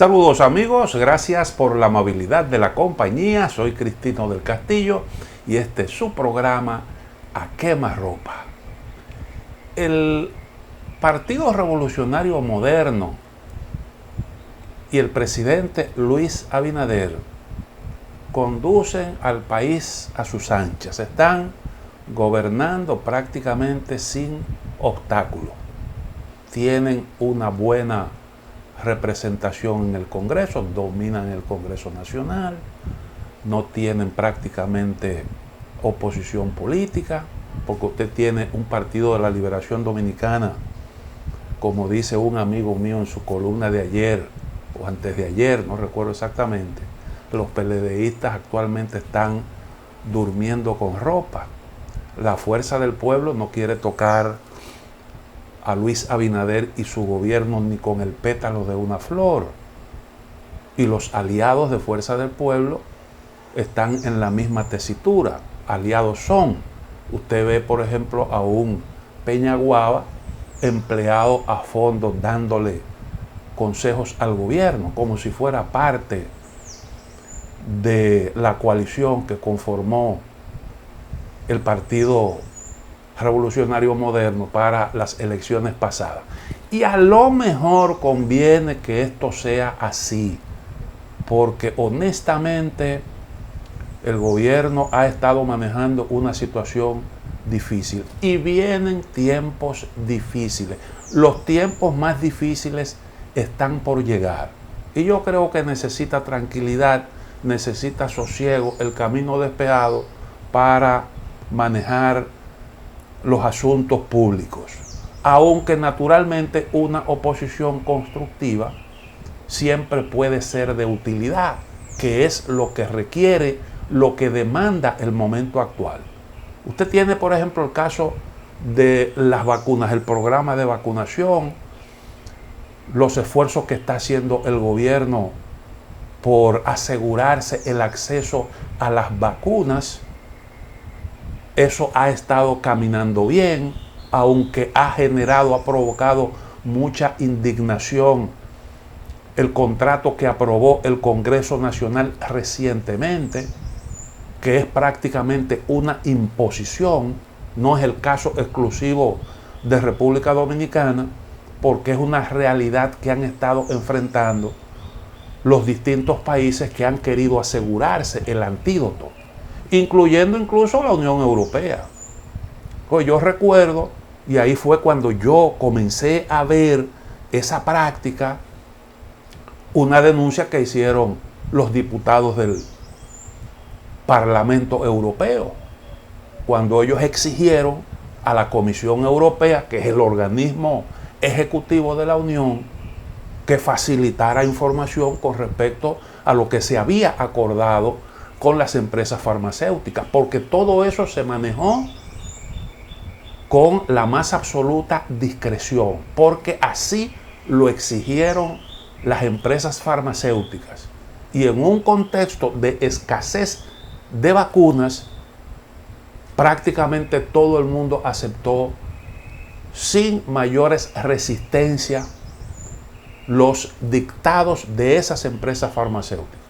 Saludos amigos, gracias por la amabilidad de la compañía. Soy Cristino del Castillo y este es su programa A Quemarropa. El Partido Revolucionario Moderno y el presidente Luis Abinader conducen al país a sus anchas. Están gobernando prácticamente sin obstáculos. Tienen una buena representación en el Congreso, dominan el Congreso Nacional, no tienen prácticamente oposición política, porque usted tiene un Partido de la Liberación Dominicana, como dice un amigo mío en su columna de ayer, o antes de ayer, no recuerdo exactamente, los PLDistas actualmente están durmiendo con ropa. La Fuerza del Pueblo no quiere tocar a Luis Abinader y su gobierno ni con el pétalo de una flor. Y los aliados de Fuerza del Pueblo están en la misma tesitura. Aliados son. Usted ve, por ejemplo, a un Peñaguaba empleado a fondo dándole consejos al gobierno, como si fuera parte de la coalición que conformó el Partido Revolucionario Moderno para las elecciones pasadas. Y a lo mejor conviene que esto sea así, porque honestamente el gobierno ha estado manejando una situación difícil y vienen tiempos difíciles. Los tiempos más difíciles están por llegar y yo creo que necesita tranquilidad, necesita sosiego, el camino despejado para manejar los asuntos públicos, aunque naturalmente una oposición constructiva siempre puede ser de utilidad, que es lo que requiere, lo que demanda el momento actual. Usted tiene, por ejemplo, el caso de las vacunas, el programa de vacunación, los esfuerzos que está haciendo el gobierno por asegurarse el acceso a las vacunas. Eso ha estado caminando bien, aunque ha provocado mucha indignación el contrato que aprobó el Congreso Nacional recientemente, que es prácticamente una imposición, no es el caso exclusivo de República Dominicana, porque es una realidad que han estado enfrentando los distintos países que han querido asegurarse el antídoto, incluyendo incluso la Unión Europea. Pues yo recuerdo, y ahí fue cuando yo comencé a ver esa práctica, una denuncia que hicieron los diputados del Parlamento Europeo, cuando ellos exigieron a la Comisión Europea, que es el organismo ejecutivo de la Unión, que facilitara información con respecto a lo que se había acordado con las empresas farmacéuticas, porque todo eso se manejó con la más absoluta discreción, porque así lo exigieron las empresas farmacéuticas. Y en un contexto de escasez de vacunas, prácticamente todo el mundo aceptó sin mayores resistencias los dictados de esas empresas farmacéuticas,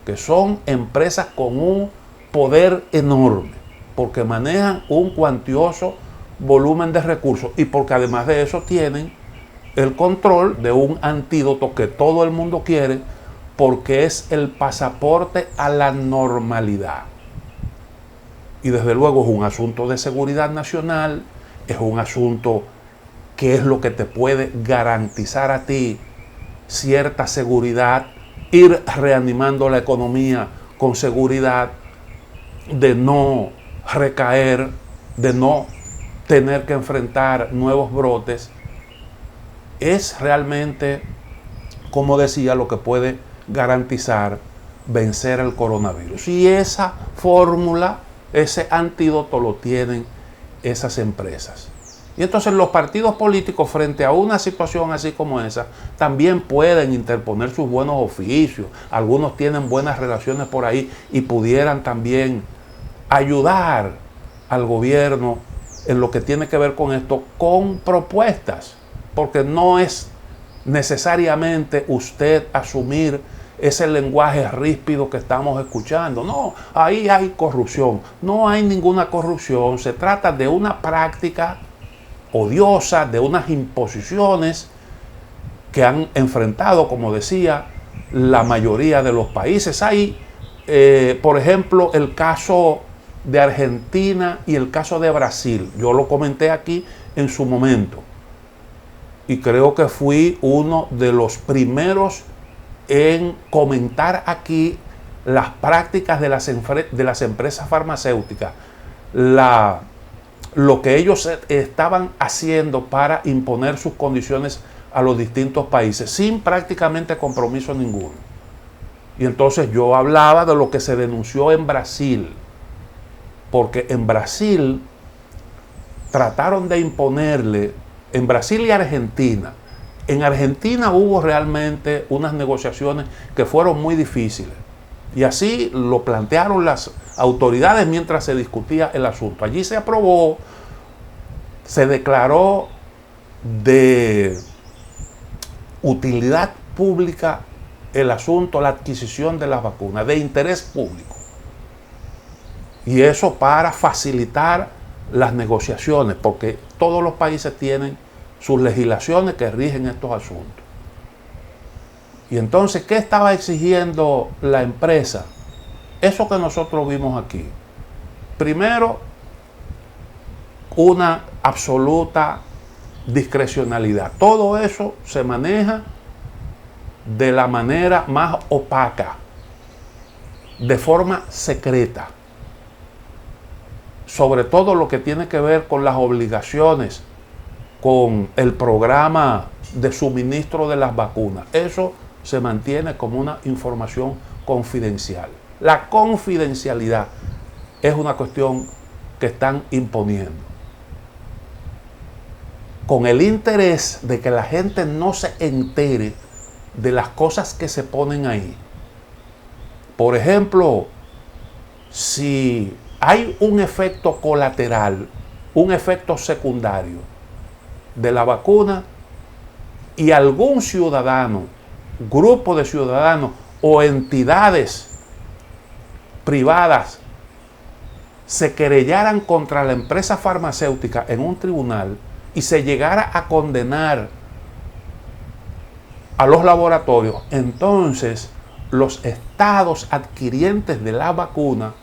que son empresas con un poder enorme, porque manejan un cuantioso volumen de recursos y porque además de eso tienen el control de un antídoto que todo el mundo quiere, porque es el pasaporte a la normalidad. Y desde luego es un asunto de seguridad nacional, es un asunto que es lo que te puede garantizar a ti cierta seguridad, ir reanimando la economía con seguridad, de no recaer, de no tener que enfrentar nuevos brotes. Es realmente, como decía, lo que puede garantizar vencer el coronavirus. Y esa fórmula, ese antídoto lo tienen esas empresas. Y entonces los partidos políticos, frente a una situación así como esa, también pueden interponer sus buenos oficios. Algunos tienen buenas relaciones por ahí y pudieran también ayudar al gobierno en lo que tiene que ver con esto, con propuestas, porque no es necesariamente usted asumir ese lenguaje ríspido que estamos escuchando. No, ahí hay corrupción. No hay ninguna corrupción. Se trata de una práctica odiosa, de unas imposiciones que han enfrentado, como decía, la mayoría de los países. Hay, por ejemplo, el caso de Argentina y el caso de Brasil. Yo lo comenté aquí en su momento. Y creo que fui uno de los primeros en comentar aquí las prácticas de las empresas farmacéuticas, lo que ellos estaban haciendo para imponer sus condiciones a los distintos países, sin prácticamente compromiso ninguno. Y entonces yo hablaba de lo que se denunció en Brasil, porque en Brasil trataron de imponerle, en Brasil y Argentina. En Argentina hubo realmente unas negociaciones que fueron muy difíciles. Y así lo plantearon las autoridades mientras se discutía el asunto. Allí se aprobó, se declaró de utilidad pública el asunto, la adquisición de las vacunas, de interés público. Y eso para facilitar las negociaciones, porque todos los países tienen sus legislaciones que rigen estos asuntos. Y entonces, ¿qué estaba exigiendo la empresa? Eso que nosotros vimos aquí. Primero, una absoluta discrecionalidad. Todo eso se maneja de la manera más opaca, de forma secreta. Sobre todo lo que tiene que ver con las obligaciones, con el programa de suministro de las vacunas. Eso se mantiene como una información confidencial. La confidencialidad es una cuestión que están imponiendo, con el interés de que la gente no se entere de las cosas que se ponen ahí. Por ejemplo, si hay un efecto colateral, un efecto secundario de la vacuna y algún ciudadano, grupo de ciudadanos o entidades privadas se querellaran contra la empresa farmacéutica en un tribunal y se llegara a condenar a los laboratorios, entonces los estados adquirientes de la vacuna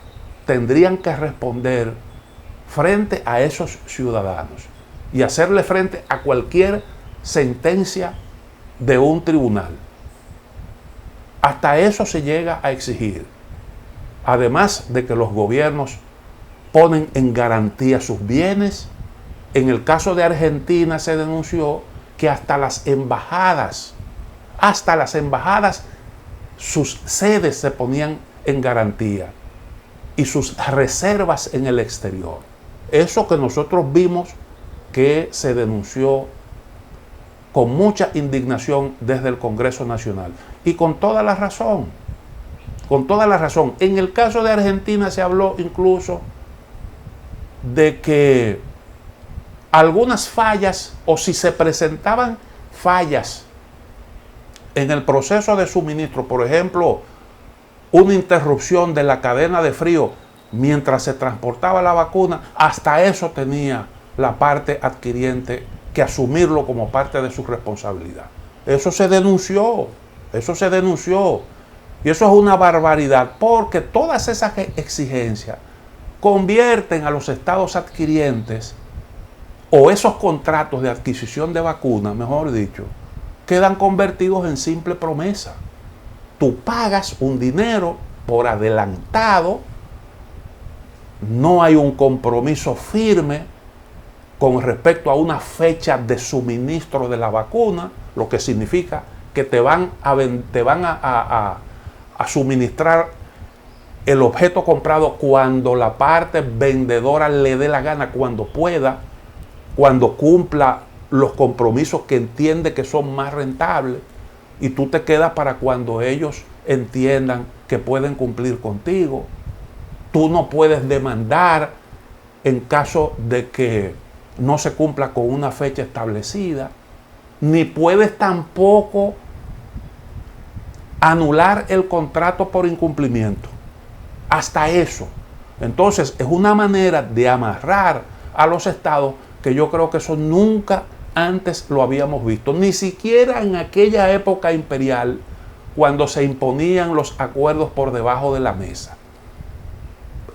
tendrían que responder frente a esos ciudadanos y hacerle frente a cualquier sentencia de un tribunal. Hasta eso se llega a exigir. Además de que los gobiernos ponen en garantía sus bienes. En el caso de Argentina se denunció que hasta las embajadas, sus sedes se ponían en garantía y sus reservas en el exterior. Eso que nosotros vimos que se denunció con mucha indignación desde el Congreso Nacional. Y con toda la razón, con toda la razón. En el caso de Argentina se habló incluso de que algunas fallas, o si se presentaban fallas en el proceso de suministro, por ejemplo, una interrupción de la cadena de frío mientras se transportaba la vacuna, hasta eso tenía la parte adquiriente que asumirlo como parte de su responsabilidad. Eso se denunció, y eso es una barbaridad, porque todas esas exigencias convierten a los estados adquirientes, o esos contratos de adquisición de vacunas, mejor dicho, quedan convertidos en simple promesa. Tú pagas un dinero por adelantado, no hay un compromiso firme con respecto a una fecha de suministro de la vacuna, lo que significa que te van a suministrar el objeto comprado cuando la parte vendedora le dé la gana, cuando pueda, cuando cumpla los compromisos que entiende que son más rentables, y tú te quedas para cuando ellos entiendan que pueden cumplir contigo. Tú no puedes demandar en caso de que no se cumpla con una fecha establecida. ni puedes tampoco anular el contrato por incumplimiento. Hasta eso. Entonces, es una manera de amarrar a los estados que yo creo que eso nunca antes lo habíamos visto. Ni siquiera en aquella época imperial, cuando se imponían los acuerdos por debajo de la mesa.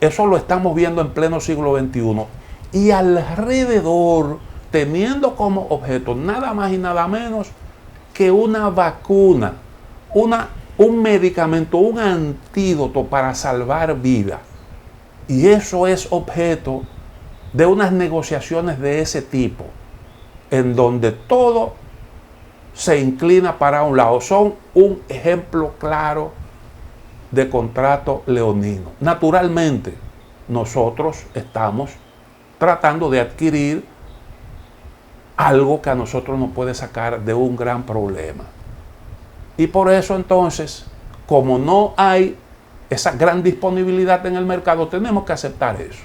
Eso lo estamos viendo en pleno siglo XXI. Y alrededor, teniendo como objeto nada más y nada menos que una vacuna, un medicamento, un antídoto para salvar vidas. Y eso es objeto de unas negociaciones de ese tipo, en donde todo se inclina para un lado. Son un ejemplo claro de contrato leonino. Naturalmente, nosotros estamos tratando de adquirir algo que a nosotros nos puede sacar de un gran problema. Y por eso entonces, como no hay esa gran disponibilidad en el mercado, tenemos que aceptar eso.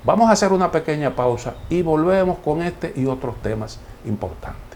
Vamos a hacer una pequeña pausa y volvemos con este y otros temas importantes.